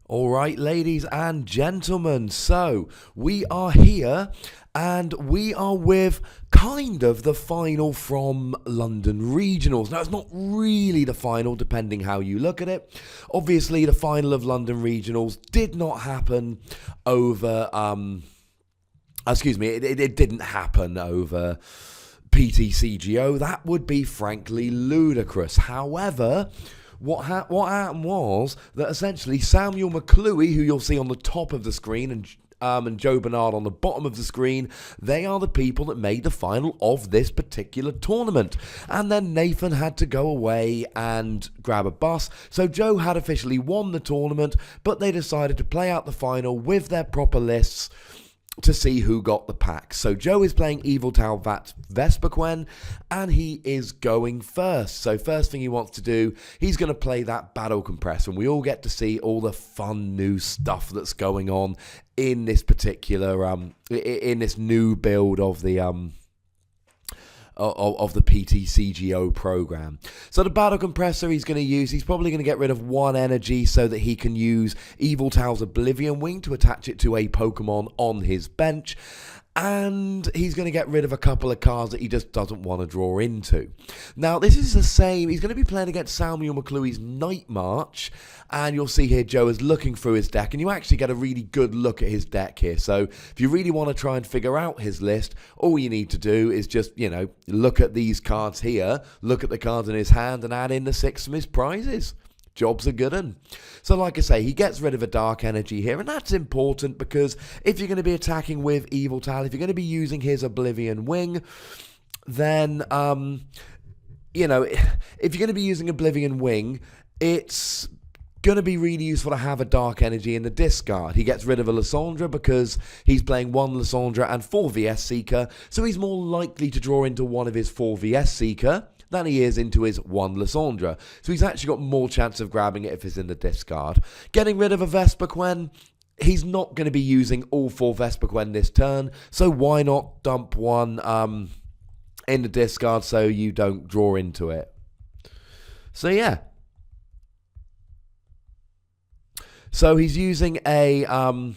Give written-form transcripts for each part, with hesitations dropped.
All right, ladies and gentlemen, so we are here and we are with kind of the final from London Regionals. Now, it's not really the final, depending how you look at it. Obviously, the final of London Regionals did not happen over, it didn't happen over PTCGO. That would be frankly ludicrous. However, what happened was that essentially Samuel McClúey, who you'll see on the top of the screen, and Joe Bernard on the bottom of the screen, they are the people that made the final of this particular tournament. And then Nathan had to go away and grab a bus. So Joe had officially won the tournament, but they decided to play out the final with their proper lists to see who got the pack. So Joe is playing Yveltal Vespiquen, and he is going first. So first thing he wants to do, he's going to play that battle compressor, and we all get to see all the fun new stuff that's going on in this particular in this new build of the PTCGO program. So the battle compressor he's going to use, he's probably going to get rid of one energy so that he can use Yveltal's Oblivion Wing to attach it to a Pokemon on his bench. And he's going to get rid of a couple of cards that he just doesn't want to draw into. Now, this is the same. He's going to be playing against Samuel McClúey's Night March. And you'll see here Joe is looking through his deck. And you actually get a really good look at his deck here. So if you really want to try and figure out his list, all you need to do is just, look at these cards here. Look at the cards in his hand and add in the 6 from his prizes. Job's a good one. So like I say, he gets rid of a dark energy here, and that's important because if you're going to be attacking with Yveltal, if you're going to be using his Oblivion Wing, then, if you're going to be using Oblivion Wing, it's going to be really useful to have a dark energy in the discard. He gets rid of a Lysandra because he's playing 1 Lysandra and 4 VS Seeker, so he's more likely to draw into one of his 4 VS Seeker than he is into his 1 Lysandra. So he's actually got more chance of grabbing it if it's in the discard. Getting rid of a Vespiquen, he's not going to be using all 4 Vespiquen this turn, so why not dump one in the discard so you don't draw into it. So yeah. So he's using a, a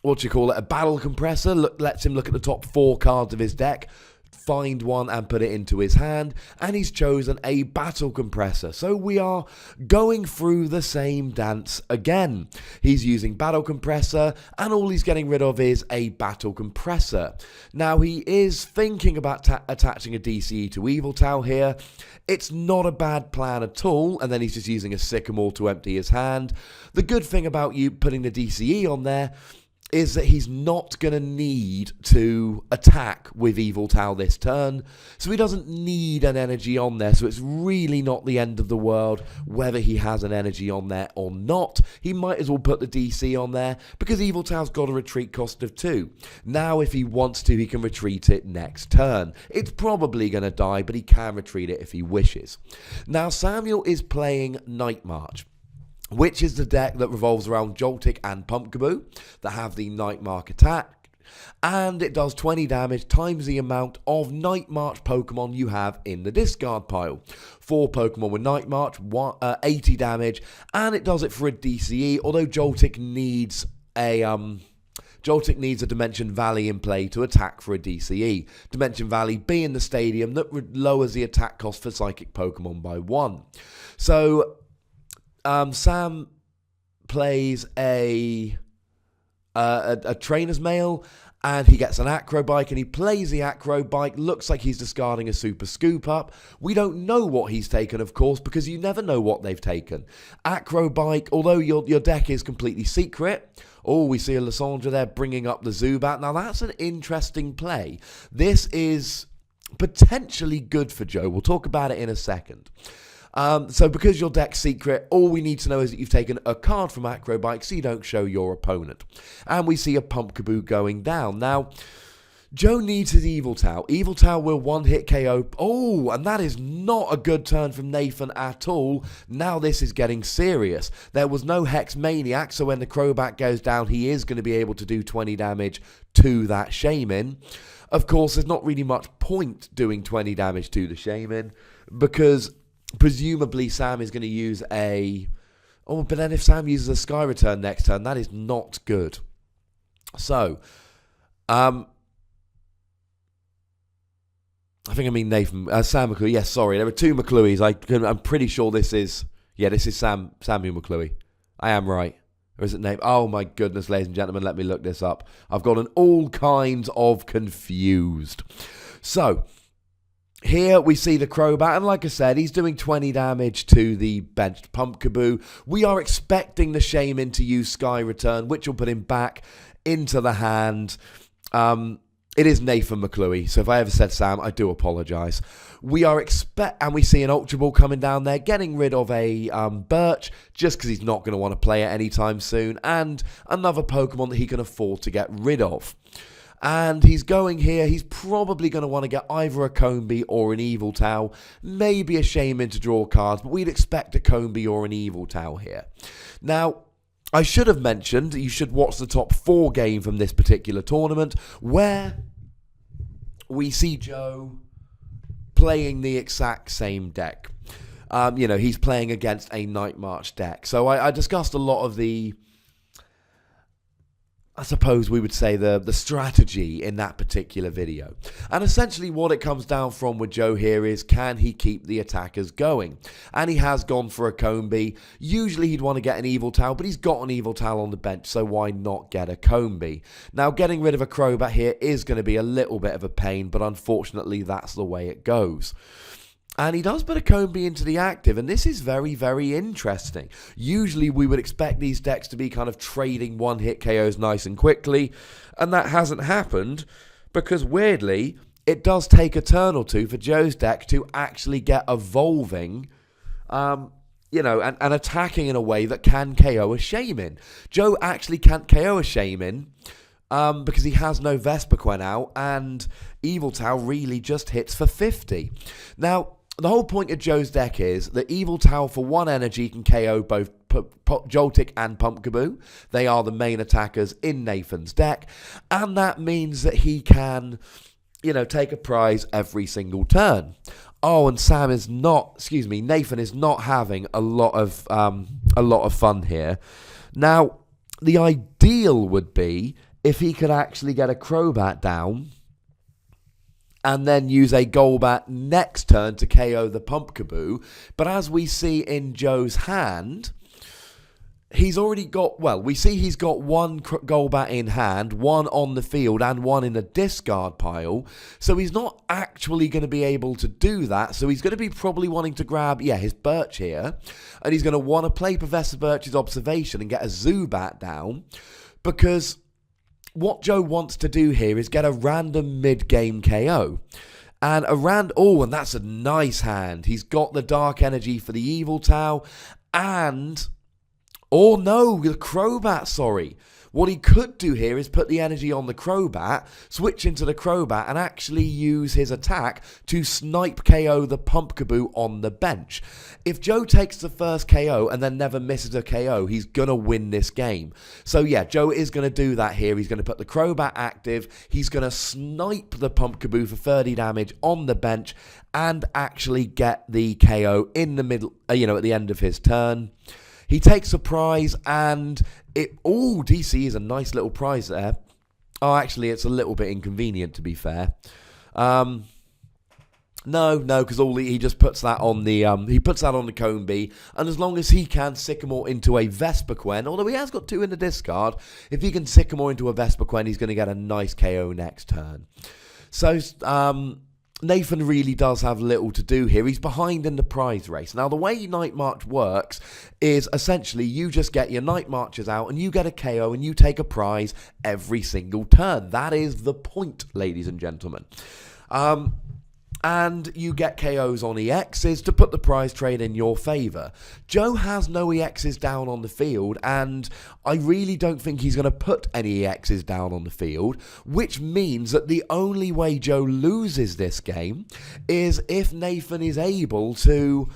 battle compressor. Lets him look at the top 4 cards of his deck, find one and put it into his hand, and he's chosen a battle compressor. So we are going through the same dance again. He's using battle compressor, and all he's getting rid of is a battle compressor. Now he is thinking about attaching a DCE to Yveltal here. It's not a bad plan at all, and then he's just using a Sycamore to empty his hand. The good thing about you putting the DCE on there is that he's not going to need to attack with Yveltal this turn, so he doesn't need an energy on there, so it's really not the end of the world whether he has an energy on there or not. He might as well put the DC on there, because Yveltal's got a retreat cost of 2. Now, if he wants to, he can retreat it next turn. It's probably going to die, but he can retreat it if he wishes. Now, Samuel is playing Night March, which is the deck that revolves around Joltik and Pumpkaboo that have the Night March attack. And it does 20 damage times the amount of Night March Pokemon you have in the discard pile. 4 Pokemon with Night March, 80 damage, and it does it for a DCE, although Joltik needs a Dimension Valley in play to attack for a DCE. Dimension Valley being the stadium that lowers the attack cost for Psychic Pokemon by 1. So Sam plays a Trainer's Mail, and he gets an Acro Bike, and he plays the Acro Bike. Looks like he's discarding a Super Scoop Up. We don't know what he's taken, of course, because you never know what they've taken. Acro Bike, although your deck is completely secret. Oh, we see a Lysandra there bringing up the Zubat. Now, that's an interesting play. This is potentially good for Joe. We'll talk about it in a second. So because your deck's secret, all we need to know is that you've taken a card from Acrobike so you don't show your opponent. And we see a Pumpkaboo going down. Now, Joe needs his Yveltal. Yveltal will one-hit KO. Oh, and that is not a good turn from Nathan at all. Now this is getting serious. There was no Hex Maniac, so when the Crobat goes down, he is going to be able to do 20 damage to that Shaman. Of course, there's not really much point doing 20 damage to the Shaman, because presumably Sam is going to use a... Oh, but then if Sam uses a Sky Return next turn, that is not good. So, I think I mean Nathan, Sam McClue. Yes, sorry, there were two McClueys. I'm pretty sure this is Samuel McClue. I am right. Or is it name? Oh my goodness, ladies and gentlemen, let me look this up. I've gotten all kinds of confused. So, here we see the Crobat, and like I said, he's doing 20 damage to the benched Pumpkaboo. We are expecting the Shaman to use Sky Return, which will put him back into the hand. It is Nathan McClue, so if I ever said Sam, I do apologise. We see an Ultra Ball coming down there, getting rid of a Birch, just because he's not going to want to play it anytime soon, and another Pokemon that he can afford to get rid of. And he's going here, he's probably going to want to get either a Combee or an Yveltal, maybe a Shaman to draw cards, but we'd expect a Combee or an Yveltal here. Now, I should have mentioned you should watch the top 4 game from this particular tournament, where we see Joe playing the exact same deck. He's playing against a Night March deck. So I discussed a lot of the, I suppose we would say, the strategy in that particular video. And essentially what it comes down from with Joe here is, can he keep the attackers going? And he has gone for a Combee. Usually he'd want to get an Yveltal, but he's got an Yveltal on the bench, so why not get a Combee? Now, getting rid of a Crobat here is going to be a little bit of a pain, but unfortunately that's the way it goes. And he does put a Combee into the active, and this is very, very interesting. Usually we would expect these decks to be kind of trading one-hit KOs nice and quickly, and that hasn't happened because, weirdly, it does take a turn or two for Joe's deck to actually get evolving, and attacking in a way that can KO a Shaman. Joe actually can't KO a Shaman because he has no Vespiquen out, and Yveltal really just hits for 50. Now, the whole point of Joe's deck is that Yveltal for 1 energy can KO both Joltik and Pumpkaboo. They are the main attackers in Nathan's deck, and that means that he can, take a prize every single turn. Oh, and Nathan is not having a lot of fun here. Now, the ideal would be if he could actually get a Crobat down and then use a Golbat next turn to KO the Pumpkaboo. But as we see in Joe's hand, he's already got, he's got 1 Golbat in hand, 1 on the field, and 1 in the discard pile. So he's not actually going to be able to do that. So he's going to be probably wanting to grab, his Birch here. And he's going to want to play Professor Birch's Observation and get a Zubat down. Because what Joe wants to do here is get a random mid-game KO. And and that's a nice hand. He's got the Dark Energy for the Yveltal, and the Crobat, sorry. What he could do here is put the energy on the Crobat, switch into the Crobat, and actually use his attack to snipe KO the Pumpkaboo on the bench. If Joe takes the first KO and then never misses a KO, he's going to win this game. So Joe is going to do that here. He's going to put the Crobat active. He's going to snipe the Pumpkaboo for 30 damage on the bench and actually get the KO in the middle, at the end of his turn. He takes a prize, and DC is a nice little prize there. Oh, actually, it's a little bit inconvenient, to be fair. No, because he just puts that on the Combee, and as long as he can Sycamore into a Vespiquen, although he has got 2 in the discard, if he can Sycamore into a Vespiquen, he's going to get a nice KO next turn. So, Nathan really does have little to do here. He's behind in the prize race. Now, the way Night March works is essentially you just get your Night Marches out and you get a KO and you take a prize every single turn. That is the point, ladies and gentlemen. And you get KOs on EXs to put the prize trade in your favour. Joe has no EXs down on the field, and I really don't think he's going to put any EXs down on the field, which means that the only way Joe loses this game is if Nathan is able to,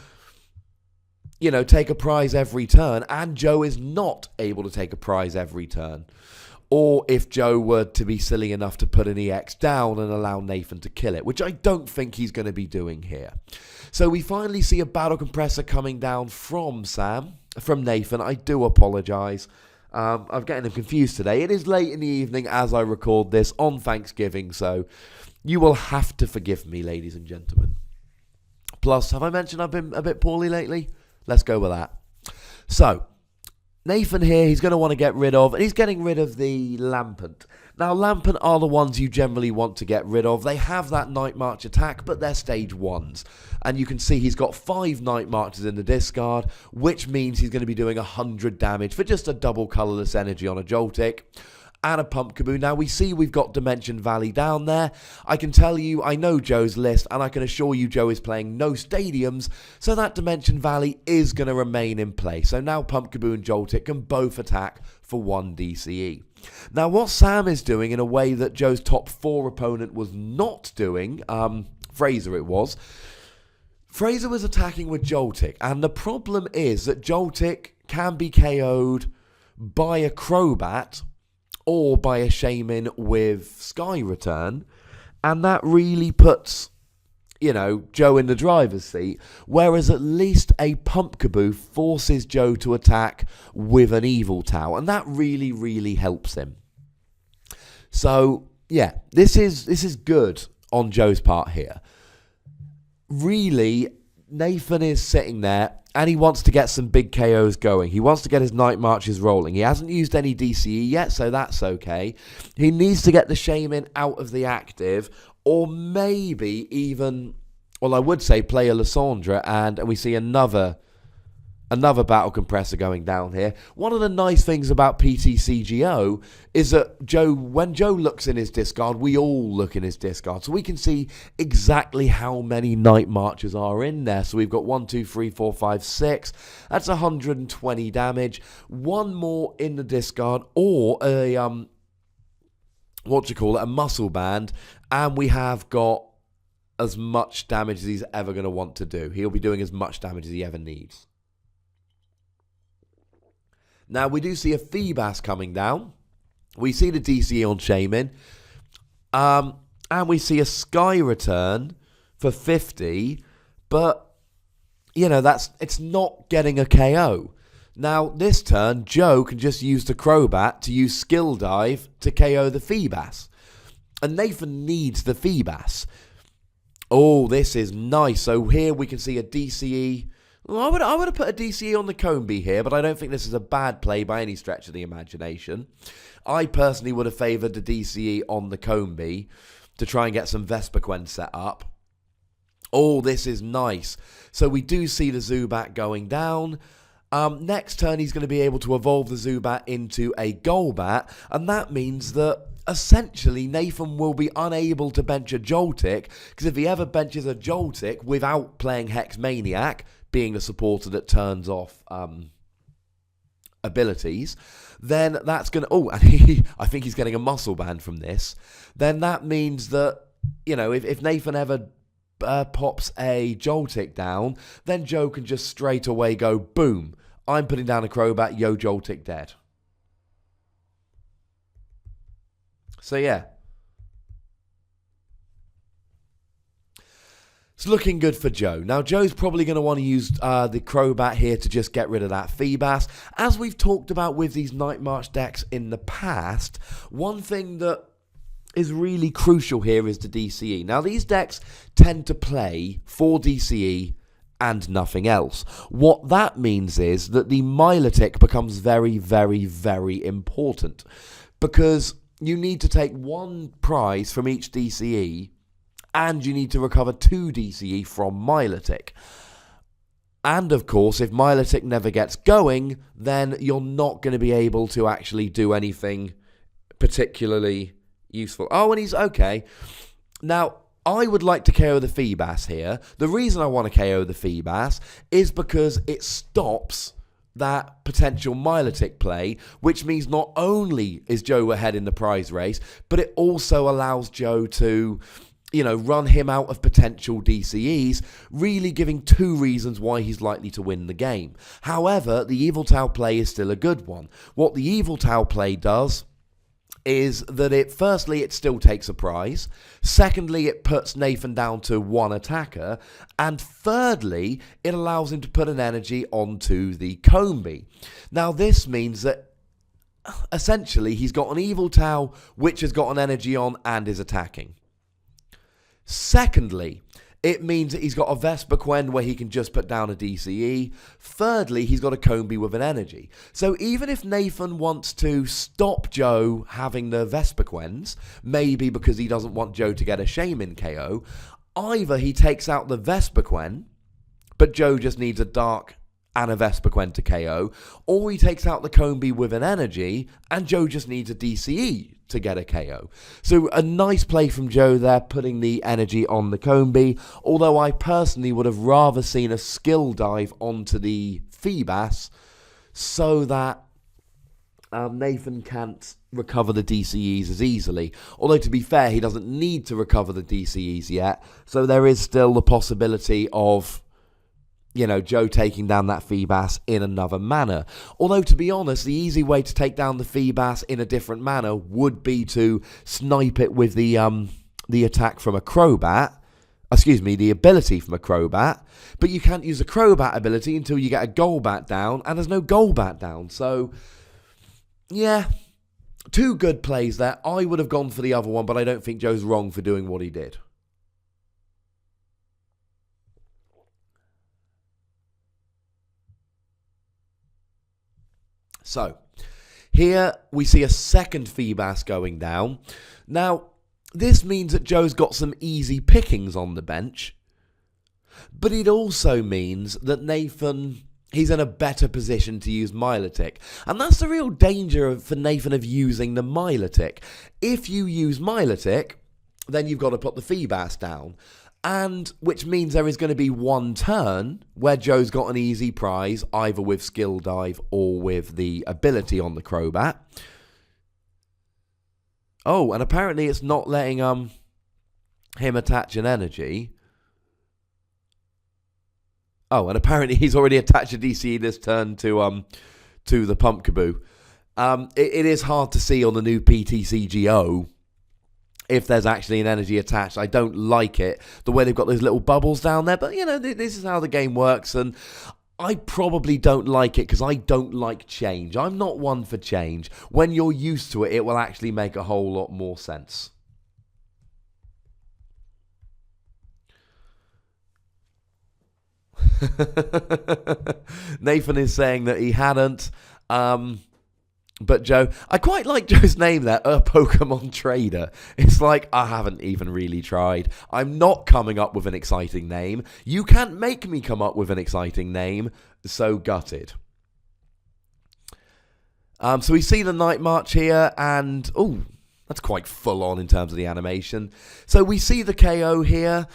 take a prize every turn, and Joe is not able to take a prize every turn. Or if Joe were to be silly enough to put an EX down and allow Nathan to kill it, which I don't think he's going to be doing here. So we finally see a Battle Compressor coming down from Sam. from Nathan. I do apologise. I'm getting them confused today. It is late in the evening as I record this on Thanksgiving, so you will have to forgive me, ladies and gentlemen. Plus, have I mentioned I've been a bit poorly lately? Let's go with that. So, Nathan here, he's going to want to get rid of, and he's getting rid of the Lampant. Now, Lampant are the ones you generally want to get rid of. They have that Night March attack, but they're stage 1s. And you can see he's got 5 Night Marches in the discard, which means he's going to be doing 100 damage for just a double colourless energy on a Joltik and a Pumpkaboo. Now, we see we've got Dimension Valley down there. I can tell you, I know Joe's list, and I can assure you Joe is playing no stadiums, so that Dimension Valley is going to remain in play. So now Pumpkaboo and Joltik can both attack for 1 DCE. Now, what Sam is doing in a way that Joe's top 4 opponent was not doing, Fraser it was, Fraser was attacking with Joltik, and the problem is that Joltik can be KO'd by a Crobat or by a Shaman with Sky Return, and that really puts, Joe in the driver's seat, whereas at least a Pumpkaboo forces Joe to attack with an Yveltal, and that really, really helps him. So, yeah, this is good on Joe's part here. Really, Nathan is sitting there, and he wants to get some big KOs going. He wants to get his Night Marches rolling. He hasn't used any DCE yet, so that's okay. He needs to get the Shaman out of the active, or maybe even, well, I would say play a Lysandra, and we see another Battle Compressor going down here. One of the nice things about PTCGO is that when Joe looks in his discard, we all look in his discard. So we can see exactly how many Night Marches are in there. So we've got 1, 2, 3, 4, 5, 6. That's 120 damage. One more in the discard, or a, a muscle band. And we have got as much damage as he's ever going to want to do. He'll be doing as much damage as he ever needs. Now, we do see a Feebas coming down. We see the DCE on Shaman. And we see a Sky Return for 50. But, it's not getting a KO. Now, this turn, Joe can just use the Crobat to use Skill Dive to KO the Feebas. And Nathan needs the Feebas. Oh, this is nice. So here we can see a DCE. Well, I would have put a DCE on the Combee here, but I don't think this is a bad play by any stretch of the imagination. I personally would have favoured the DCE on the Combee to try and get some Vespiquen set up. Oh, this is nice. So we do see the Zubat going down. Next turn, he's going to be able to evolve the Zubat into a Golbat, and that means that essentially Nathan will be unable to bench a Joltik, because if he ever benches a Joltik without playing Hex Maniac, being the supporter that turns off abilities, then that's going to... Oh, and I think he's getting a muscle band from this. Then that means that, if Nathan ever pops a Joltik down, then Joe can just straight away go, boom, I'm putting down a Crobat, yo, Joltik dead. So, yeah. It's looking good for Joe. Now, Joe's probably going to want to use the Crobat here to just get rid of that Feebas. As we've talked about with these Night March decks in the past, one thing that is really crucial here is the DCE. Now, these decks tend to play for DCE and nothing else. What that means is that the Milotic becomes very, very, very important, because you need to take 1 prize from each DCE, and you need to recover 2 DCE from Milotic. And of course, if Milotic never gets going, then you're not going to be able to actually do anything particularly useful. Oh, and he's okay. Now, I would like to KO the Feebas here. The reason I want to KO the Feebas is because it stops that potential Milotic play, which means not only is Joe ahead in the prize race, but it also allows Joe to, run him out of potential DCEs, really giving 2 reasons why he's likely to win the game. However, the Yveltal play is still a good one. What the Yveltal play does is that it still takes a prize. Secondly, it puts Nathan down to one attacker. And thirdly, it allows him to put an energy onto the Combi. Now, this means that essentially he's got an Yveltal which has got an energy on and is attacking. Secondly, it means that he's got a Vespiquen where he can just put down a DCE. Thirdly, he's got a Combi with an energy. So even if Nathan wants to stop Joe having the Vespiquens, maybe because he doesn't want Joe to get a Shaman KO, either he takes out the Vespiquen, but Joe just needs a Dark and a Vespiquen to KO, or he takes out the Combi with an energy, and Joe just needs a DCE to get a KO. So a nice play from Joe there, putting the energy on the Combi, although I personally would have rather seen a skill dive onto the Feebas so that Nathan can't recover the DCEs as easily. Although, to be fair, he doesn't need to recover the DCEs yet, so there is still the possibility of Joe taking down that Feebas in another manner. Although, to be honest, the easy way to take down the Feebas in a different manner would be to snipe it with the attack from a Crobat. The ability from a Crobat. But you can't use a Crobat ability until you get a Golbat down, and there's no Golbat down. So, yeah, two good plays there. I would have gone for the other one, but I don't think Joe's wrong for doing what he did. So, here we see a second Feebas going down. Now, this means that Joe's got some easy pickings on the bench. But it also means that Nathan, he's in a better position to use Milotic. And that's the real danger for Nathan of using the Milotic. If you use Milotic, then you've got to put the Feebas down. And which means there is going to be one turn where Joe's got an easy prize, either with Skill Dive or with the ability on the Crobat. Oh, and apparently it's not letting him attach an energy. Oh, and apparently he's already attached a DCE this turn to the Pumpkaboo. It is hard to see on the new PTCGO if there's actually an energy attached. I don't like it, the way they've got those little bubbles down there. But, this is how the game works. And I probably don't like it because I don't like change. I'm not one for change. When you're used to it, it will actually make a whole lot more sense. Nathan is saying that he hadn't. But Joe, I quite like Joe's name there, a Pokemon Trader. It's like, I haven't even really tried. I'm not coming up with an exciting name. You can't make me come up with an exciting name, so gutted. So we see the Night March here, and, that's quite full on in terms of the animation. So we see the KO here,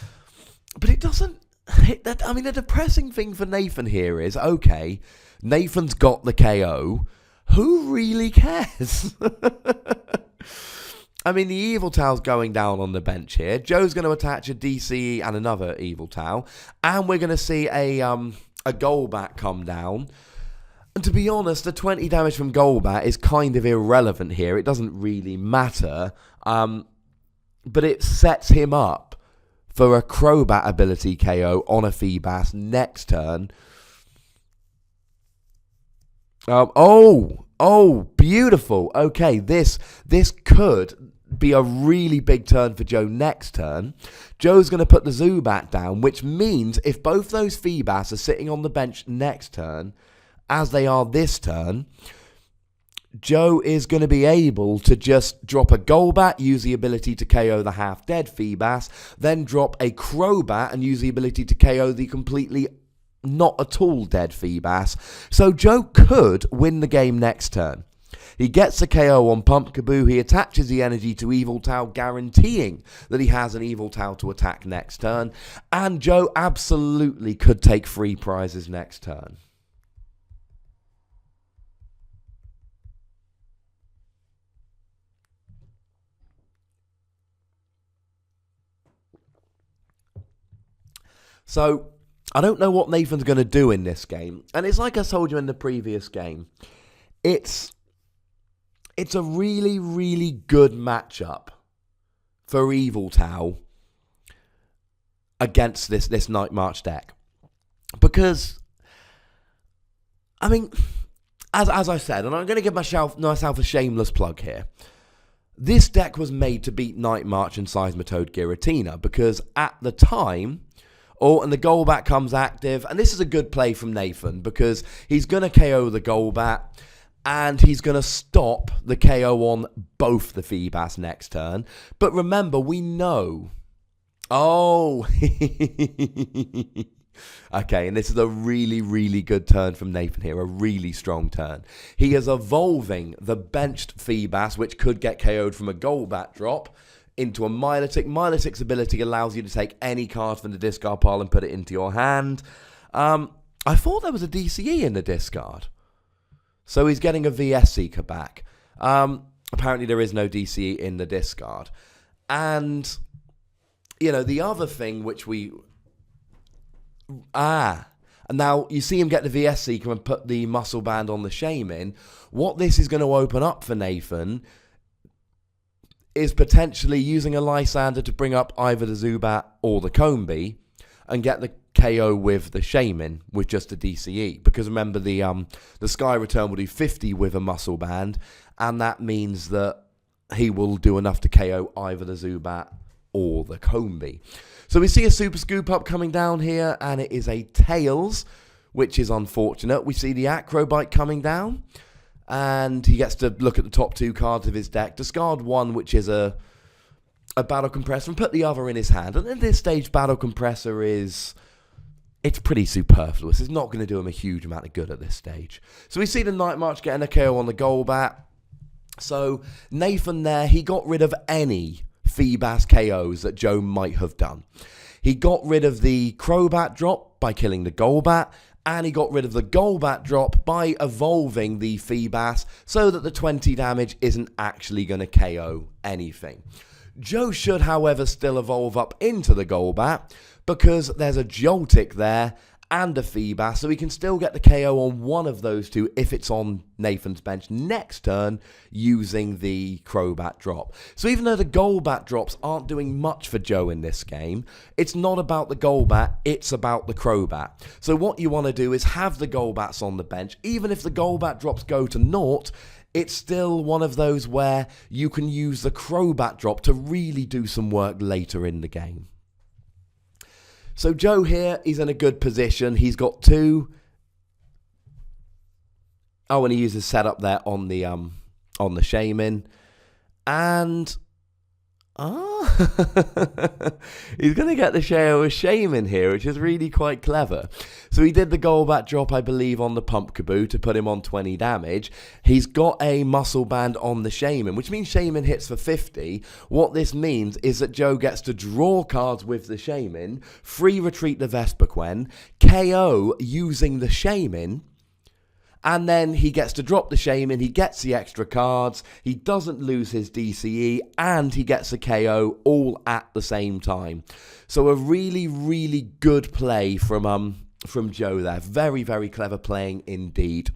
but it doesn't hit that. I mean, the depressing thing for Nathan here is, okay, Nathan's got the KO. Who really cares? I mean, the Yveltal's going down on the bench here. Joe's going to attach a DCE and another Yveltal. And we're going to see a Golbat come down. And to be honest, the 20 damage from Golbat is kind of irrelevant here. It doesn't really matter. But it sets him up for a Crobat ability KO on a Feebas next turn. Beautiful. Okay, this could be a really big turn for Joe next turn. Joe's going to put the Zubat down, which means if both those Feebas are sitting on the bench next turn, as they are this turn, Joe is going to be able to just drop a Golbat, use the ability to KO the half-dead Feebas, then drop a Crobat and use the ability to KO the completely not at all dead Feebas. So Joe could win the game next turn. He gets a KO on Pumpkaboo, he attaches the energy to Yveltal, guaranteeing that he has an Yveltal to attack next turn, and Joe absolutely could take free prizes next turn. So, I don't know what Nathan's going to do in this game. And it's like I told you in the previous game. It's it's a really, really good matchup for Yveltal against this Night March deck. Because, I mean, as I said, and I'm going to give myself a shameless plug here, this deck was made to beat Night March and Seismitoad Giratina, because at the time, and the Golbat comes active, and this is a good play from Nathan, because he's going to KO the Golbat, and he's going to stop the KO on both the Feebas next turn. But remember, we know... Oh... Okay, and this is a really, really good turn from Nathan here, a really strong turn. He is evolving the benched Feebas, which could get KO'd from a Golbat drop, into a Milotic. Milotic's ability allows you to take any card from the discard pile and put it into your hand. I thought there was a DCE in the discard. So he's getting a VS Seeker back. Apparently there is no DCE in the discard. And, you know, the other thing which we... and now you see him get the VS Seeker and put the Muscle Band on the Shaman. What this is going to open up for Nathan is potentially using a Lysander to bring up either the Zubat or the Combee and get the KO with the Shaman with just a DCE. Because remember, the Sky Return will do 50 with a Muscle Band, and that means that he will do enough to KO either the Zubat or the Combee. So we see a Super Scoop Up coming down here, and it is a Tails, which is unfortunate. We see the Acrobite coming down, and he gets to look at the top two cards of his deck, discard one, which is a Battle Compressor, and put the other in his hand. And at this stage, Battle Compressor it's pretty superfluous. It's not going to do him a huge amount of good at this stage. So we see the Night March getting a KO on the Golbat. So Nathan there, he got rid of any Feebas KOs that Joe might have done. He got rid of the Crobat drop by killing the Golbat, and he got rid of the Golbat drop by evolving the Feebas so that the 20 damage isn't actually going to KO anything. Joe should, however, still evolve up into the Golbat because there's a Joltik there and a Feebas, so he can still get the KO on one of those two if it's on Nathan's bench next turn using the Crobat drop. So even though the Golbat drops aren't doing much for Joe in this game, it's not about the Golbat, it's about the Crobat. So what you want to do is have the Golbats on the bench. Even if the Golbat drops go to naught, it's still one of those where you can use the Crobat drop to really do some work later in the game. So Joe here, he's in a good position. He's got two. Oh, and he uses setup there on the Shaman. And he's going to get the share of Shaman here, which is really quite clever. So he did the Golbat drop, I believe, on the Pumpkaboo to put him on 20 damage. He's got a Muscle Band on the Shaman, which means Shaman hits for 50. What this means is that Joe gets to draw cards with the Shaman, free retreat the Vespiquen, KO using the Shaman, and then he gets to drop the Shaman, he gets the extra cards, he doesn't lose his DCE, and he gets a KO all at the same time. So a really, really good play from Joe there. Very, very clever playing indeed.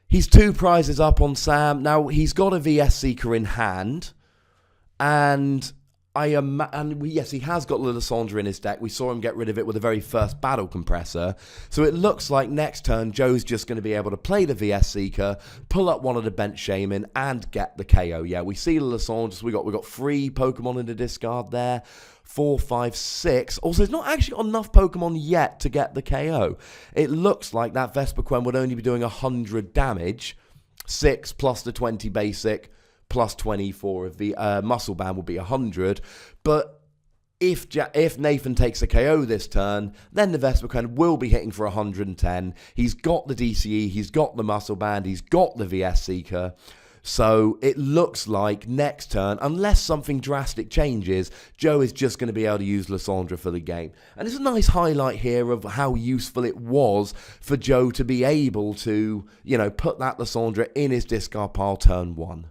He's 2 prizes up on Sam. Now, he's got a VS Seeker in hand, and yes, he has got Lysandre in his deck. We saw him get rid of it with the very first Battle Compressor. So it looks like next turn, Joe's just going to be able to play the VS Seeker, pull up one of the bench Shaman, and get the KO. Yeah, we see Lysandre. We got 3 Pokemon in the discard there. 4, 5, 6. Also, there's not actually enough Pokemon yet to get the KO. It looks like that Vespiquen would only be doing 100 damage. 6 plus the 20 basic, plus 24 of the Muscle Band will be 100. But if Nathan takes a KO this turn, then the Vespiquen will be hitting for 110. He's got the DCE, he's got the Muscle Band, he's got the VS Seeker. So it looks like next turn, unless something drastic changes, Joe is just going to be able to use Lysandre for the game. And it's a nice highlight here of how useful it was for Joe to be able to, put that Lysandre in his discard pile turn 1.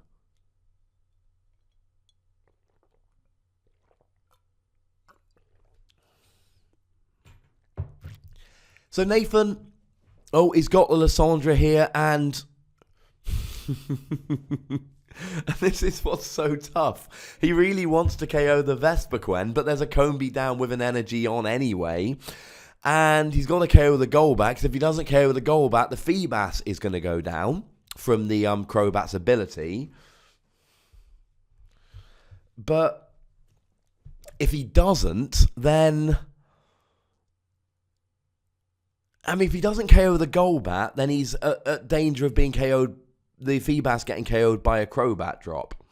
So Nathan, he's got the Lysandre here, and And this is what's so tough. He really wants to KO the Vespiquen, but there's a Combi down with an energy on anyway. And he's got to KO the Golbat, because if he doesn't KO the Golbat, the Feebas is going to go down from the Crobat's ability. But if he doesn't, then... I mean, if he doesn't KO the Golbat, then he's at danger of being KO'd, the Feebas getting KO'd by a Crobat drop.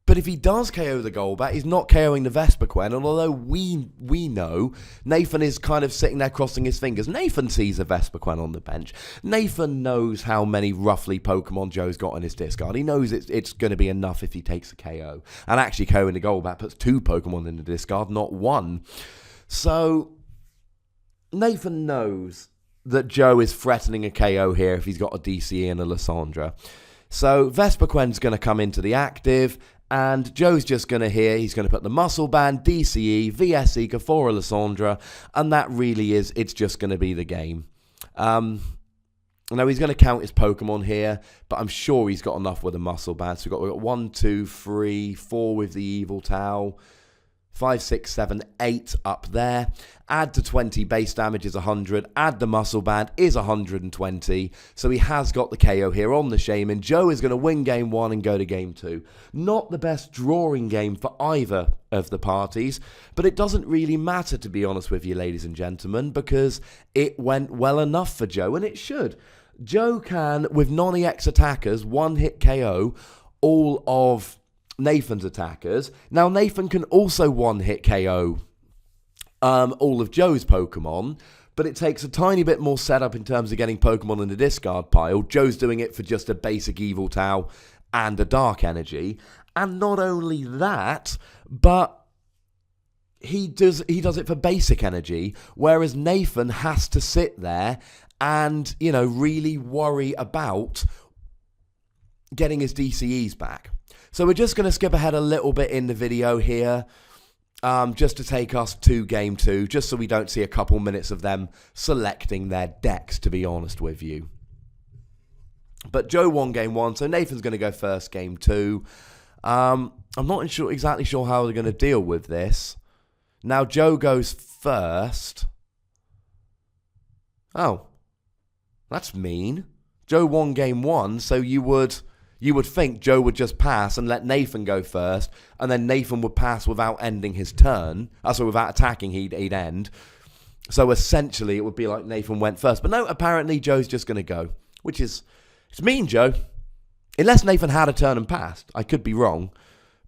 But if he does KO the Golbat, he's not KOing the Vespiquen, and although we know, Nathan is kind of sitting there crossing his fingers. Nathan sees a Vespiquen on the bench. Nathan knows how many roughly Pokemon Joe's got in his discard. He knows it's going to be enough if he takes a KO. And actually KOing the Golbat puts 2 Pokemon in the discard, not 1. So Nathan knows that Joe is threatening a KO here if he's got a DCE and a Lysandra. So Vespiquen's going to come into the active, and Joe's just going to he's going to put the Muscle Band, DCE, VS Seeker for a Lysandra, and that really is, it's just going to be the game. Now he's going to count his Pokemon here, but I'm sure he's got enough with a Muscle Band. So we've got 1, 2, 3, 4 with the Yveltal. 5, 6, 7, 8 up there. Add to 20, base damage is 100. Add the Muscle Band is 120. So he has got the KO here on the Shaman. Joe is going to win game 1 and go to game 2. Not the best drawing game for either of the parties, but it doesn't really matter, to be honest with you, ladies and gentlemen, because it went well enough for Joe, and it should. Joe can, with non-EX attackers, one-hit KO all of Nathan's attackers. Now Nathan can also one-hit KO all of Joe's Pokemon, but it takes a tiny bit more setup in terms of getting Pokemon in the discard pile. Joe's doing it for just a basic Yveltal and a Dark Energy. And not only that, but he does it for basic energy, whereas Nathan has to sit there and, you know, really worry about getting his DCEs back. So we're just going to skip ahead a little bit in the video here, just to take us to game 2, just so we don't see a couple minutes of them selecting their decks, to be honest with you. But Joe won game 1, so Nathan's going to go first game 2. I'm not exactly sure how they're going to deal with this. Now Joe goes first. Oh, that's mean. Joe won game 1, so you would think Joe would just pass and let Nathan go first, and then Nathan would pass without ending his turn. So without attacking, he'd end. So essentially, it would be like Nathan went first. But no, apparently Joe's just going to go, which is, it's mean, Joe. Unless Nathan had a turn and passed. I could be wrong.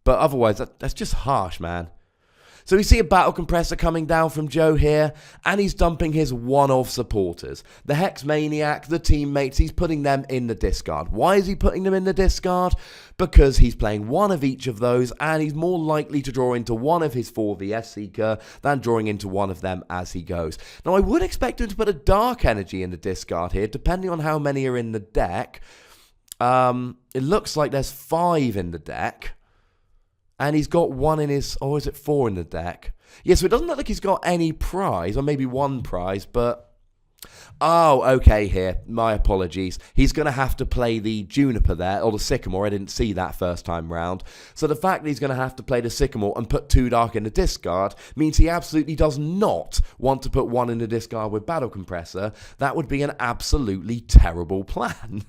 But otherwise, that's just harsh, man. So we see a Battle Compressor coming down from Joe here, and he's dumping his one-of supporters. The Hex Maniac, the teammates, he's putting them in the discard. Why is he putting them in the discard? Because he's playing one of each of those, and he's more likely to draw into one of his 4 VS Seeker than drawing into one of them as he goes. Now, I would expect him to put a Dark Energy in the discard here, depending on how many are in the deck. It looks like there's 5 in the deck. And he's got 1 in his, or is it 4 in the deck? Yeah, so it doesn't look like he's got any prize, or maybe 1 prize, but... Oh, okay here. My apologies. He's going to have to play the Juniper there, or the Sycamore. I didn't see that first time round. So the fact that he's going to have to play the Sycamore and put 2 Dark in the discard means he absolutely does not want to put 1 in the discard with Battle Compressor. That would be an absolutely terrible plan.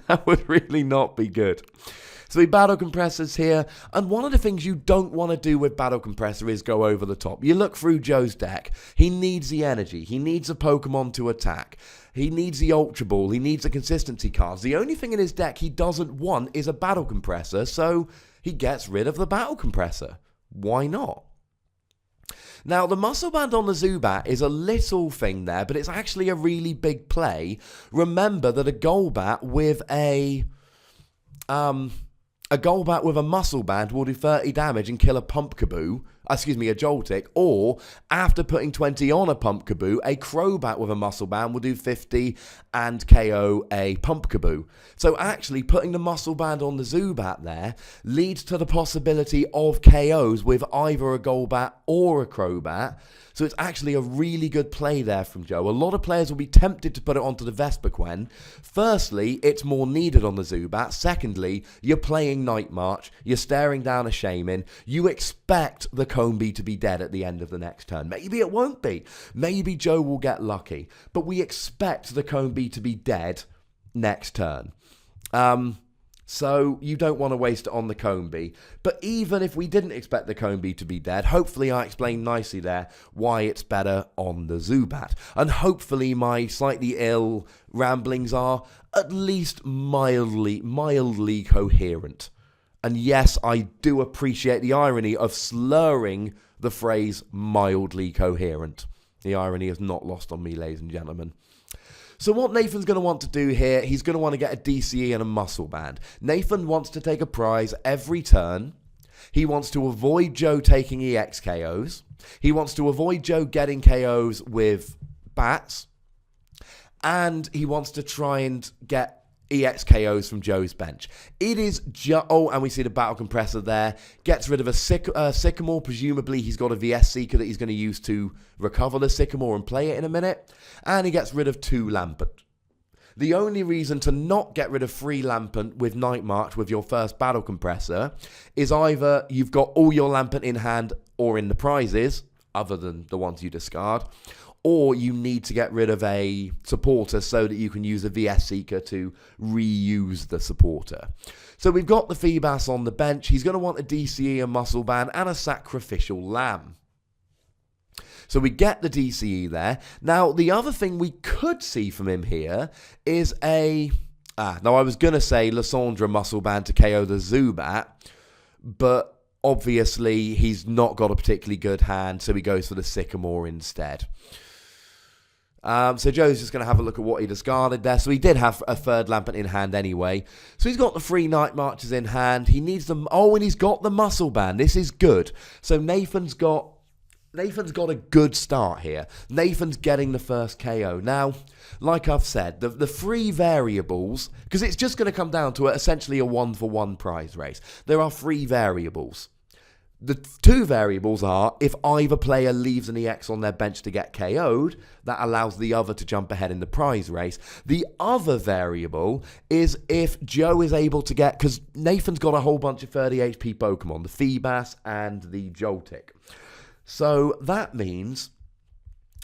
That would really not be good. So we Battle Compressors here, and one of the things you don't want to do with Battle Compressor is go over the top. You look through Joe's deck, he needs the energy, he needs a Pokemon to attack, he needs the Ultra Ball, he needs the consistency cards. The only thing in his deck he doesn't want is a Battle Compressor, so he gets rid of the Battle Compressor. Why not? Now, the Muscle Band on the Zubat is a little thing there, but it's actually a really big play. Remember that a Golbat with a Golbat with a Muscle Band will do 30 damage and kill a Pumpkaboo. a Joltic, or after putting 20 on a Pumpkaboo, a Crobat with a Muscle Band will do 50 and KO a Pumpkaboo. So actually putting the Muscle Band on the Zubat there leads to the possibility of KOs with either a Golbat or a Crobat. So it's actually a really good play there from Joe. A lot of players will be tempted to put it onto the Vespiquen. Firstly, it's more needed on the Zubat. Secondly, you're playing Night March. You're staring down a Shaman. You expect the Combee to be dead at the end of the next turn. Maybe it won't be. Maybe Joe will get lucky. But we expect the Combee to be dead next turn. So you don't want to waste it on the Combee. But even if we didn't expect the Combee to be dead, hopefully I explained nicely there why it's better on the Zubat. And hopefully my slightly ill ramblings are at least mildly coherent. And yes, I do appreciate the irony of slurring the phrase mildly coherent. The irony is not lost on me, ladies and gentlemen. So what Nathan's going to want to do here, he's going to want to get a DCE and a Muscle Band. Nathan wants to take a prize every turn. He wants to avoid Joe taking EX KOs. He wants to avoid Joe getting KOs with bats. And he wants to try and get EX KOs from Joe's bench. It is and we see the Battle Compressor there. Gets rid of a Sycamore. Presumably he's got a VS Seeker that he's going to use to recover the Sycamore and play it in a minute. And he gets rid of 2 Lampent. The only reason to not get rid of 3 Lampent with Night March with your first Battle Compressor is either you've got all your Lampent in hand or in the prizes, other than the ones you discard, or you need to get rid of a supporter so that you can use a VS Seeker to reuse the supporter. So we've got the Feebas on the bench. He's going to want a DCE, a Muscle Band, and a Sacrificial Lamb. So we get the DCE there. Now, the other thing we could see from him here is a... now, I was going to say Lysandre Muscle Band to KO the Zubat, but obviously he's not got a particularly good hand, so he goes for the Sycamore instead. So Joe's just going to have a look at what he discarded there. So he did have a third Lampent in hand anyway. So he's got the 3 Night Marches in hand. He needs them. Oh, and he's got the Muscle Band. This is good. So Nathan's got a good start here. Nathan's getting the first KO. Now, like I've said, the 3 variables, because it's just going to come down to essentially a 1-for-1 prize race. There are 3 variables. The 2 variables are if either player leaves an EX on their bench to get KO'd, that allows the other to jump ahead in the prize race. The other variable is if Joe is able to get, because Nathan's got a whole bunch of 30 HP Pokemon, the Feebas and the Joltik. So that means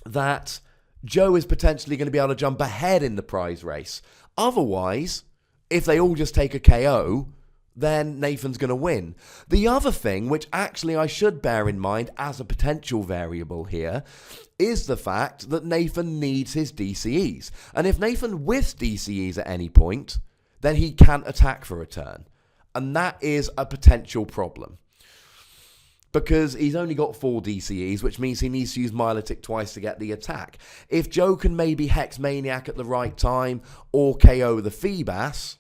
that Joe is potentially going to be able to jump ahead in the prize race. Otherwise, if they all just take a KO, then Nathan's going to win. The other thing, which actually I should bear in mind as a potential variable here, is the fact that Nathan needs his DCEs. And if Nathan whiffs DCEs at any point, then he can't attack for a turn. And that is a potential problem. Because he's only got 4 DCEs, which means he needs to use Milotic twice to get the attack. If Joe can maybe Hex Maniac at the right time or KO the Feebas,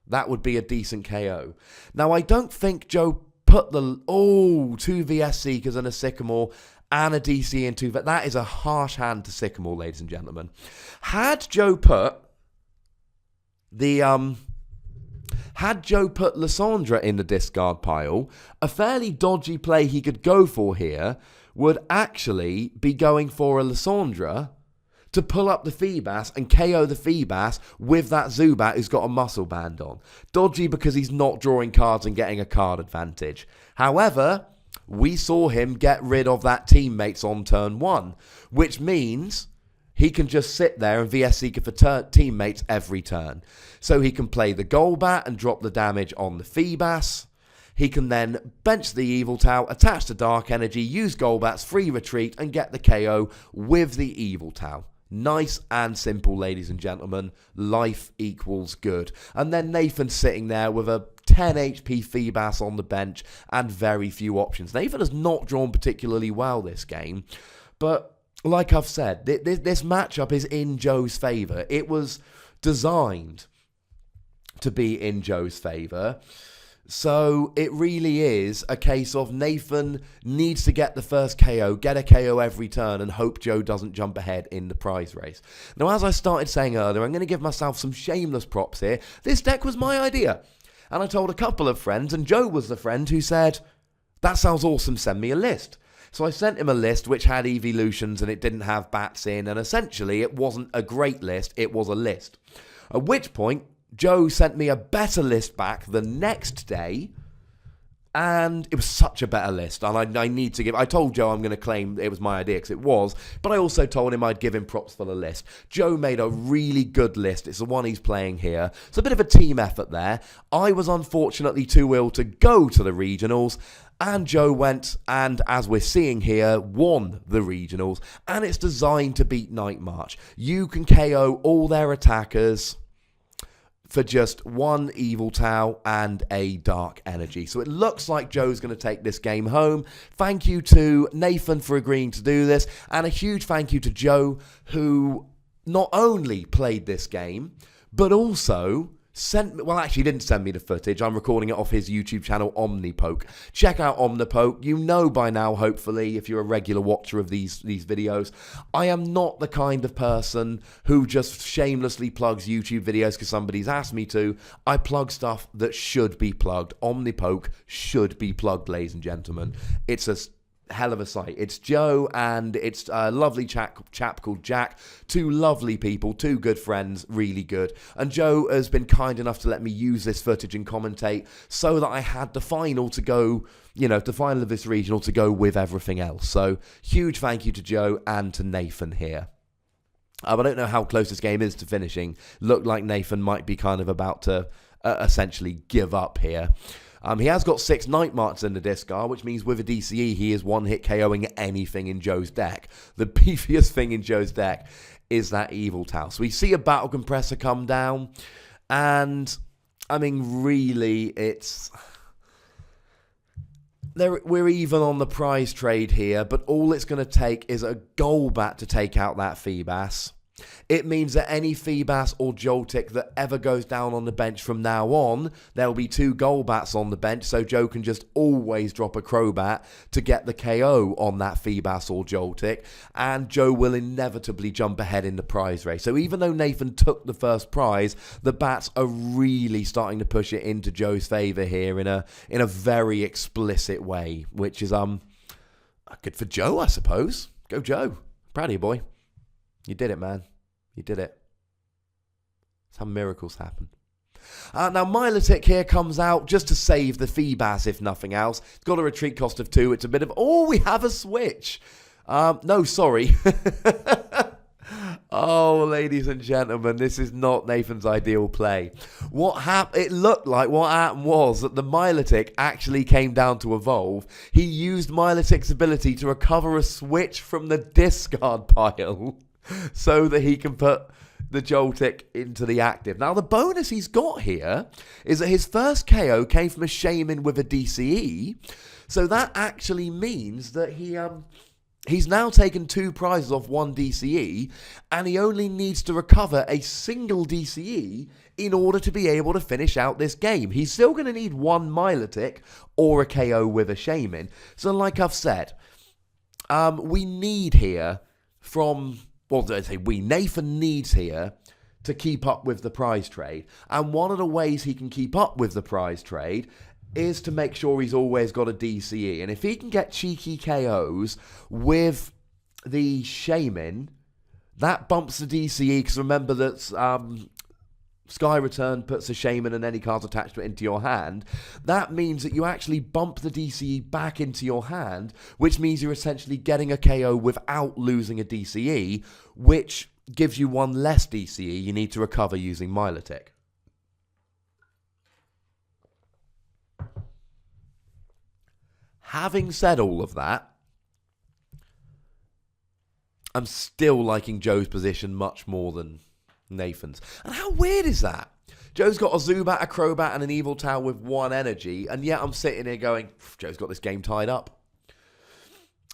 that would be a decent KO. Now, I don't think Joe put the... 2 VS Seekers and a Sycamore and a DC into... That is a harsh hand to Sycamore, ladies and gentlemen. Had Joe put Lysandre in the discard pile, a fairly dodgy play he could go for here would actually be going for a Lysandre to pull up the Feebas and KO the Feebas with that Zubat who's got a Muscle Band on. Dodgy because he's not drawing cards and getting a card advantage. However, we saw him get rid of that teammates on turn 1, which means he can just sit there and VS Seeker for teammates every turn. So he can play the Golbat and drop the damage on the Feebas. He can then bench the Yveltal, attach the Dark Energy, use Golbat's free retreat and get the KO with the Yveltal. Nice and simple, ladies and gentlemen. Life equals good. And then Nathan's sitting there with a 10 HP Feebas on the bench and very few options. Nathan has not drawn particularly well this game, but like I've said, this matchup is in Joe's favour. It was designed to be in Joe's favour. So it really is a case of Nathan needs to get the first KO, get a KO every turn, and hope Joe doesn't jump ahead in the prize race. Now, as I started saying earlier, I'm going to give myself some shameless props here. This deck was my idea. And I told a couple of friends, and Joe was the friend who said, that sounds awesome, send me a list. So I sent him a list which had evolutions and it didn't have bats in, and essentially it wasn't a great list, it was a list. At which point, Joe sent me a better list back the next day, and it was such a better list. And I told Joe I'm going to claim it was my idea because it was, but I also told him I'd give him props for the list. Joe made a really good list. It's the one he's playing here. It's a bit of a team effort there. I was unfortunately too ill to go to the regionals, and Joe went and, as we're seeing here, won the regionals, and it's designed to beat Night March. You can KO all their attackers for just one Yveltal and a Dark Energy. So it looks like Joe's going to take this game home. Thank you to Nathan for agreeing to do this, and a huge thank you to Joe, who not only played this game, but also he didn't send me the footage. I'm recording it off his YouTube channel, Omnipoke. Check out Omnipoke. You know by now, hopefully, if you're a regular watcher of these videos, I am not the kind of person who just shamelessly plugs YouTube videos because somebody's asked me to. I plug stuff that should be plugged. Omnipoke should be plugged, ladies and gentlemen. It's a hell of a site. It's Joe and it's a lovely chap called Jack. Two lovely people, two good friends, really good. And Joe has been kind enough to let me use this footage and commentate so that I had the final to go, the final of this regional to go with everything else. So huge thank you to Joe and to Nathan here. I don't know how close this game is to finishing. Looked like Nathan might be kind of about to essentially give up here. He has got 6 Night Marches in the discard, which means with a DCE, he is one-hit KOing anything in Joe's deck. The beefiest thing in Joe's deck is that Yveltal. So we see a Battle Compressor come down, and, I mean, really, we're even on the prize trade here, but all it's going to take is a Golbat to take out that Feebas. It means that any Feebas or Joltik that ever goes down on the bench from now on, there'll be 2 Golbats on the bench, so Joe can just always drop a Crobat to get the KO on that Feebas or Joltik, and Joe will inevitably jump ahead in the prize race. So even though Nathan took the first prize, the bats are really starting to push it into Joe's favour here in a very explicit way, which is good for Joe, I suppose. Go Joe. Proud of you, boy. You did it, man. You did it. That's how miracles happen. Now, Milotic here comes out just to save the Feebas, if nothing else. It's got a retreat cost of 2. It's a bit of, we have a switch. No, sorry. Oh, ladies and gentlemen, this is not Nathan's ideal play. It looked like what happened was that the Milotic actually came down to evolve. He used Milotic's ability to recover a switch from the discard pile so that he can put the Joltik into the active. Now, the bonus he's got here is that his first KO came from a Shaman with a DCE. So that actually means that he's now taken 2 prizes off 1 DCE, and he only needs to recover a single DCE in order to be able to finish out this game. He's still going to need 1 Milotic or a KO with a Shaman. So like I've said, we need here Nathan needs here to keep up with the prize trade. And one of the ways he can keep up with the prize trade is to make sure he's always got a DCE. And if he can get cheeky KOs with the Shaman, that bumps the DCE, because remember that Sky Return puts a Shaman and any cards attached to it into your hand. That means that you actually bump the DCE back into your hand, which means you're essentially getting a KO without losing a DCE, which gives you 1 less DCE you need to recover using Milotic. Having said all of that, I'm still liking Joe's position much more than Nathan's. And how weird is that? Joe's got a Zubat, a Crobat, and an Yveltal with 1 energy, and yet I'm sitting here going, Joe's got this game tied up.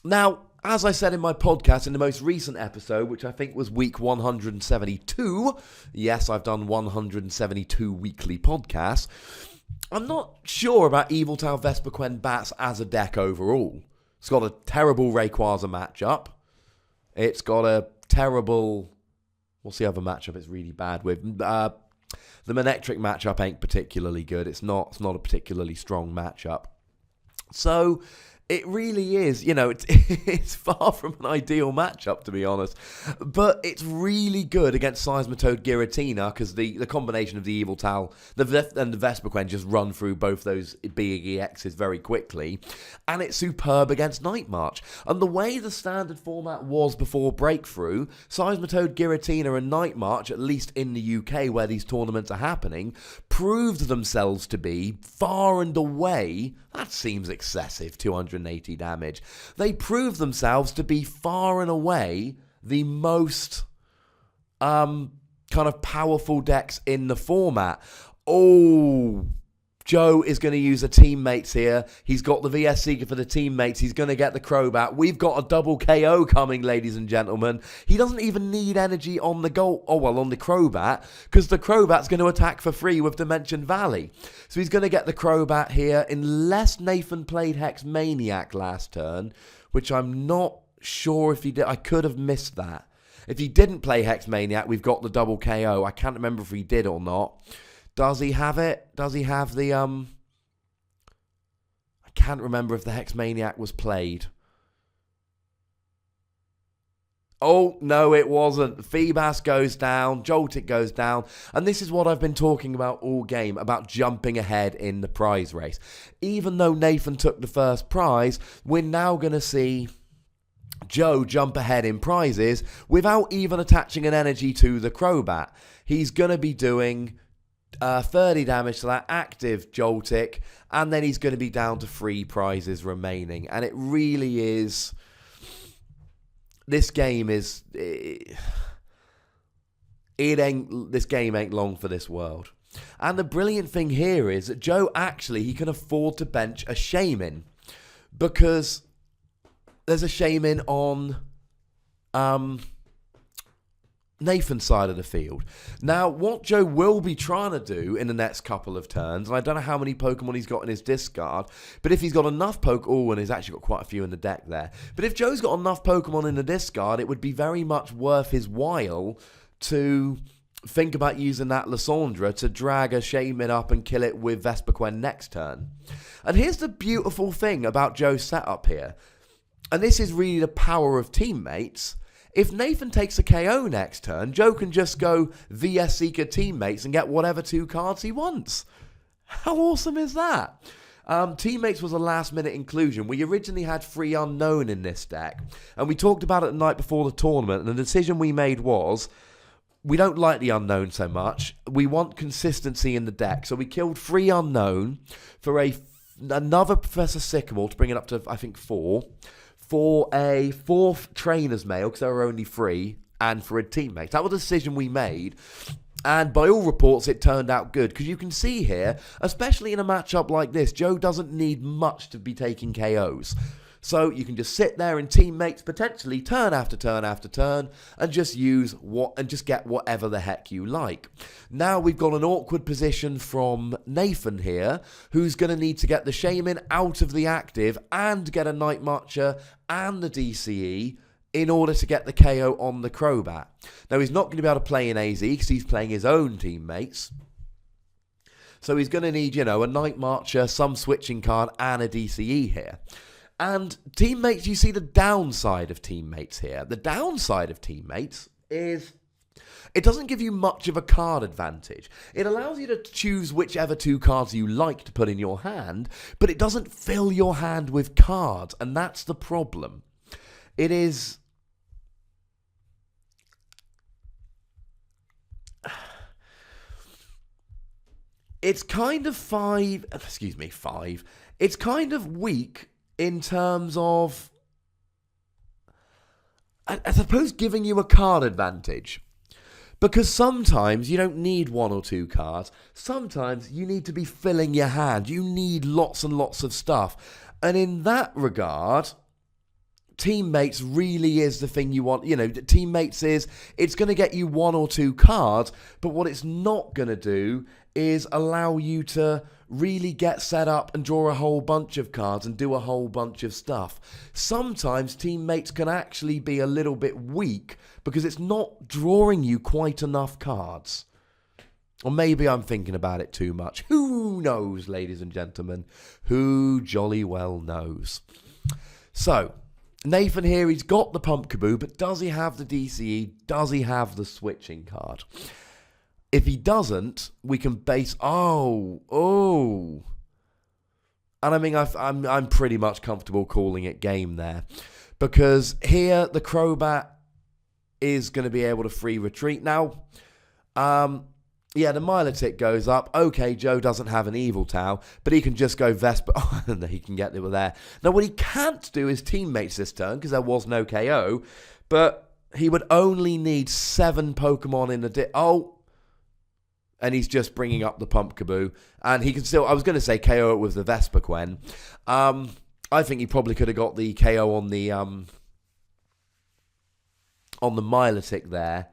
Now, as I said in my podcast in the most recent episode, which I think was week 172, yes, I've done 172 weekly podcasts, I'm not sure about Yveltal Vespiquen bats as a deck overall. It's got a terrible Rayquaza matchup. It's got a terrible... What's the other matchup it's really bad with? The Manectric matchup ain't particularly good. It's not a particularly strong matchup. So... it really is, it's far from an ideal matchup, to be honest. But it's really good against Seismitoad Giratina, because the combination of the Yveltal and the Vespiquen just run through both those big EXs very quickly. And it's superb against Night March. And the way the standard format was before Breakthrough, Seismitoad Giratina and Night March, at least in the UK where these tournaments are happening, proved themselves to be far and away... that seems excessive, 280 damage. They proved themselves to be far and away the most kind of powerful decks in the format. Oh, Joe is going to use the teammates here. He's got the VS Seeker for the teammates. He's going to get the Crobat. We've got a double KO coming, ladies and gentlemen. He doesn't even need energy on the on the Crobat, because the Crobat's going to attack for free with Dimension Valley. So he's going to get the Crobat here, unless Nathan played Hex Maniac last turn, which I'm not sure if he did. I could have missed that. If he didn't play Hex Maniac, we've got the double KO. I can't remember if he did or not. Does he have it? Does he have the, I can't remember if the Hex Maniac was played. Oh, no, it wasn't. Feebas goes down, Joltik goes down, and this is what I've been talking about all game, about jumping ahead in the prize race. Even though Nathan took the first prize, we're now going to see Joe jump ahead in prizes without even attaching an energy to the Crobat. He's going to be doing... 30 damage to that active Joltik, and then he's going to be down to 3 prizes remaining. And it really is... this game is... this game ain't long for this world. And the brilliant thing here is that Joe actually, he can afford to bench a Shaman, because there's a Shaman on... Nathan's side of the field. Now, what Joe will be trying to do in the next couple of turns, and I don't know how many Pokemon he's got in his discard, but if he's got enough and he's actually got quite a few in the deck there, but if Joe's got enough Pokemon in the discard, it would be very much worth his while to think about using that Lysandra to drag a Shaman up and kill it with Vespiquen next turn. And here's the beautiful thing about Joe's setup here, and this is really the power of teammates. If Nathan takes a KO next turn, Joe can just go VS Seeker teammates and get whatever 2 cards he wants. How awesome is that? Teammates was a last-minute inclusion. We originally had 3 Unknown in this deck, and we talked about it the night before the tournament, and the decision we made was, we don't like the Unknown so much. We want consistency in the deck, so we killed 3 Unknown for another Professor Sycamore to bring it up to, I think, 4. For a 4th Trainer's Mail, because there were only 3, and for a teammate. That was the decision we made, and by all reports, it turned out good, because you can see here, especially in a matchup like this, Joe doesn't need much to be taking KOs. So you can just sit there and teammates potentially turn after turn after turn and just get whatever the heck you like. Now we've got an awkward position from Nathan here, who's going to need to get the Shaman out of the active and get a Night Marcher and the DCE in order to get the KO on the Crobat. Now he's not going to be able to play in AZ because he's playing his own teammates. So he's going to need, a Night Marcher, some switching card and a DCE here. And teammates, you see the downside of teammates here. The downside of teammates is it doesn't give you much of a card advantage. It allows you to choose whichever 2 cards you like to put in your hand, but it doesn't fill your hand with cards, and that's the problem. It is... it's kind of 5... It's kind of weak in terms of, I suppose, giving you a card advantage. Because sometimes you don't need 1 or 2 cards. Sometimes you need to be filling your hand. You need lots and lots of stuff. And in that regard, Teammates really is the thing you want. Teammates it's going to get you 1 or 2 cards, but what it's not going to do is allow you to really get set up and draw a whole bunch of cards and do a whole bunch of stuff. Sometimes teammates can actually be a little bit weak because it's not drawing you quite enough cards. Or maybe I'm thinking about it too much. Who knows, ladies and gentlemen? Who jolly well knows? So, Nathan here, he's got the Pump Kaboo, but does he have the DCE? Does he have the switching card? If he doesn't, we can base... Oh. And I mean, I'm pretty much comfortable calling it game there. Because here, the Crobat is going to be able to free retreat. Now, the Milotic goes up. Okay, Joe doesn't have an Yveltal, but he can just go Vespiquen. He can get it there. Now, what he can't do is teammates this turn, because there was no KO. But he would only need 7 Pokemon in the... And he's just bringing up the Pump Kaboo. And he can still... I was going to say KO it with the Vespiquen. I think he probably could have got the KO on the Milotic there.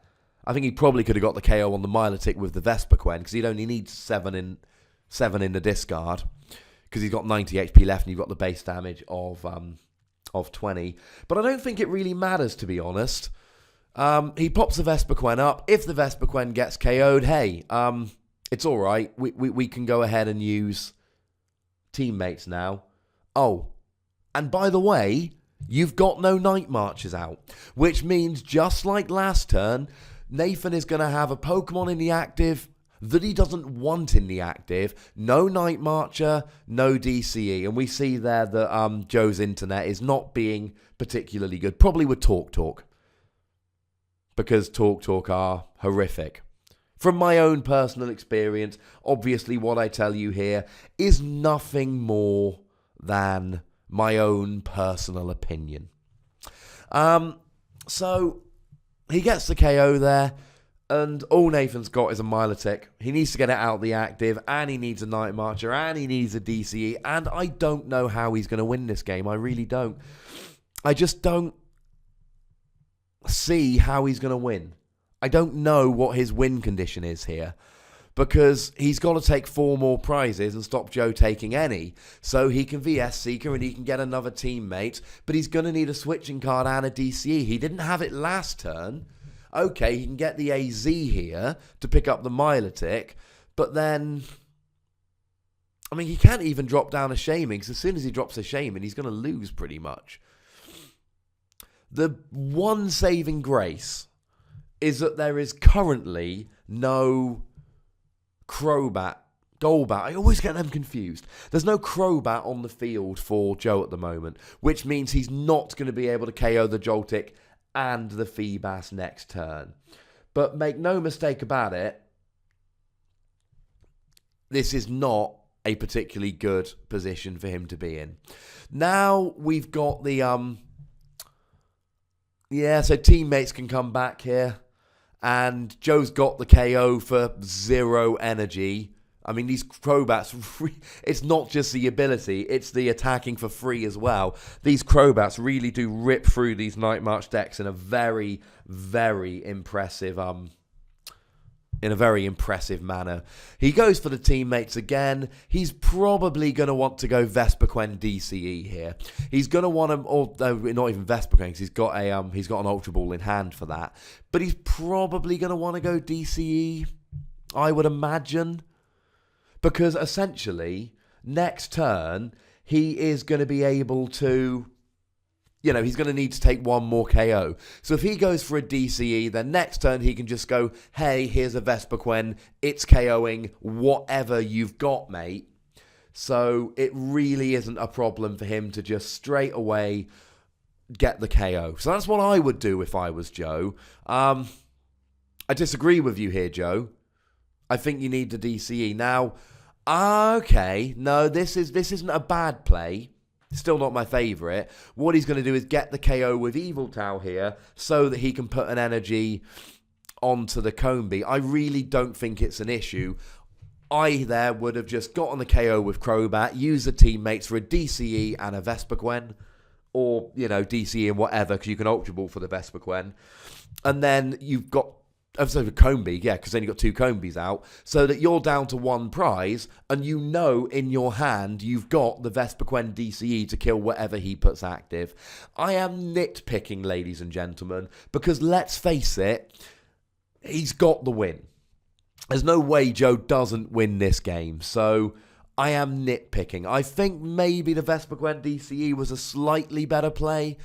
I think he probably could have got the KO on the Milotic with the Vespiquen, because he'd only need 7 in the discard. Because he's got 90 HP left and you've got the base damage of 20. But I don't think it really matters, to be honest. He pops the Vespiquen up. If the Vespiquen gets KO'd, hey, it's all right. We can go ahead and use teammates now. Oh, and by the way, you've got no Night Marchers out, which means just like last turn, Nathan is going to have a Pokemon in the active that he doesn't want in the active. No Night Marcher, no DCE. And we see there that Joe's internet is not being particularly good. Probably with Talk. Because Talk are horrific. From my own personal experience, obviously what I tell you here is nothing more than my own personal opinion. So he gets the KO there, and all Nathan's got is a Milotic. He needs to get it out the active, and he needs a Night Marcher, and he needs a DCE, and I don't know how he's going to win this game. I really don't. I just don't see how he's going to win. I don't know what his win condition is here, because he's got to take 4 more prizes and stop Joe taking any, so he can VS Seeker and he can get another teammate, but he's going to need a switching card and a DCE. He didn't have it last turn. Okay, he can get the AZ here to pick up the Milotic, but then... I mean, he can't even drop down a Shaman, because as soon as he drops a Shaman, he's going to lose pretty much. The one saving grace is that there is currently no Golbat. I always get them confused. There's no Crobat on the field for Joe at the moment, which means he's not going to be able to KO the Joltik and the Feebas next turn. But make no mistake about it, this is not a particularly good position for him to be in. Now we've got the... so teammates can come back here. And Joe's got the KO for 0 energy. I mean, these Crobats, it's not just the ability, it's the attacking for free as well. These Crobats really do rip through these Night March decks in a very, very impressive manner. He goes for the teammates again. He's probably going to want to go Vespiquen DCE here. He's going to want him, although not even Vespiquen, because he's got an Ultra Ball in hand for that. But he's probably going to want to go DCE, I would imagine, because essentially next turn he is going to be able to... he's going to need to take 1 more KO. So if he goes for a DCE, then next turn he can just go, hey, here's a Vespiquen. It's KOing whatever you've got, mate. So it really isn't a problem for him to just straight away get the KO. So that's what I would do if I was Joe. I disagree with you here, Joe. I think you need the DCE. Now, okay, no, this isn't a bad play. Still not my favourite. What he's going to do is get the KO with Yveltal here so that he can put an energy onto the Combee. I really don't think it's an issue. I there would have just gotten the KO with Crobat, used the teammates for a DCE and a Vespiquen, or, DCE and whatever, because you can Ultra Ball for the Vespiquen. And then you've got, the Combi, because then you've got 2 Combis out, so that you're down to 1 prize, and in your hand you've got the Vespiquen DCE to kill whatever he puts active. I am nitpicking, ladies and gentlemen, because let's face it, he's got the win. There's no way Joe doesn't win this game, so I am nitpicking. I think maybe the Vespiquen DCE was a slightly better play,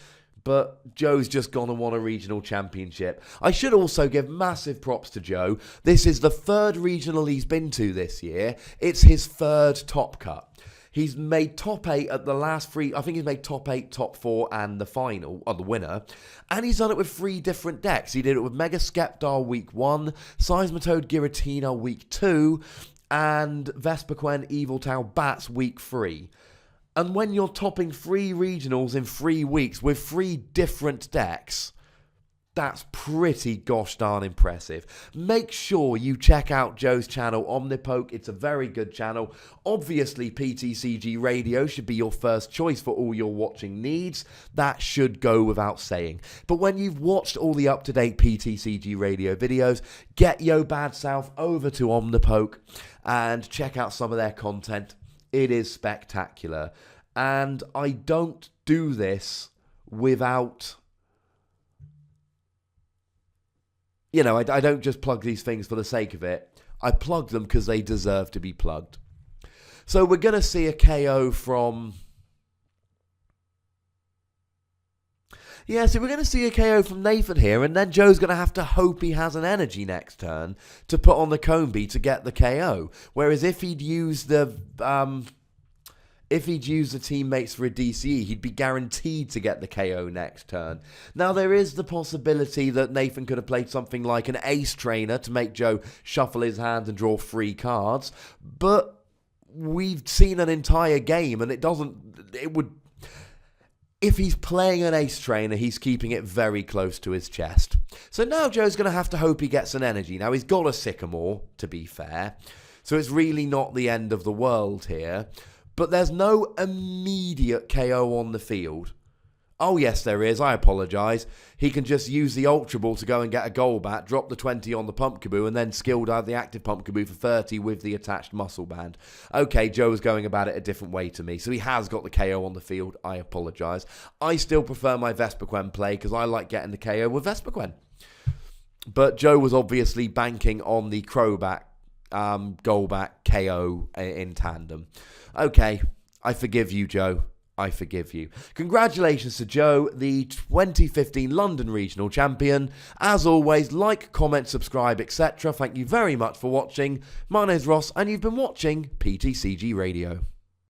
but Joe's just gone and won a regional championship. I should also give massive props to Joe. This is the 3rd regional he's been to this year. It's his 3rd top cut. He's made top 8 at the last 3. I think he's made top 8, top 4, and the final, or the winner. And he's done it with 3 different decks. He did it with Mega Skeptar week 1, Seismitoad Giratina week 2, and Vespiquen Yveltal Bats week 3. And when you're topping 3 regionals in 3 weeks with 3 different decks, that's pretty gosh darn impressive. Make sure you check out Joe's channel, Omnipoke. It's a very good channel. Obviously, PTCGRadio should be your first choice for all your watching needs. That should go without saying. But when you've watched all the up-to-date PTCGRadio videos, get Yo Bad South over to Omnipoke and check out some of their content. It is spectacular. And I don't do this without... I don't just plug these things for the sake of it. I plug them because they deserve to be plugged. So we're going to see a KO from... Yeah, so we're going to see a KO from Nathan here, and then Joe's going to have to hope he has an energy next turn to put on the Combi to get the KO. Whereas if he'd used the teammates for a DCE, he'd be guaranteed to get the KO next turn. Now, there is the possibility that Nathan could have played something like an Ace Trainer to make Joe shuffle his hand and draw 3 cards, but we've seen an entire game, and if he's playing an Ace Trainer, he's keeping it very close to his chest. So now Joe's going to have to hope he gets an energy. Now, he's got a Sycamore, to be fair, so it's really not the end of the world here. But there's no immediate KO on the field. Oh, yes, there is. I apologise. He can just use the Ultra Ball to go and get a Golbat, drop the 20 on the Pumpkaboo, and then skill dive the active Pumpkaboo for 30 with the attached Muscle Band. Okay, Joe was going about it a different way to me, so he has got the KO on the field. I apologise. I still prefer my Vespiquen play because I like getting the KO with Vespiquen. But Joe was obviously banking on the Crobat, Golbat KO in tandem. Okay, I forgive you, Joe. I forgive you. Congratulations to Joe, the 2015 London Regional Champion. As always, like, comment, subscribe, etc. Thank you very much for watching. My name is Ross, and you've been watching PTCG Radio.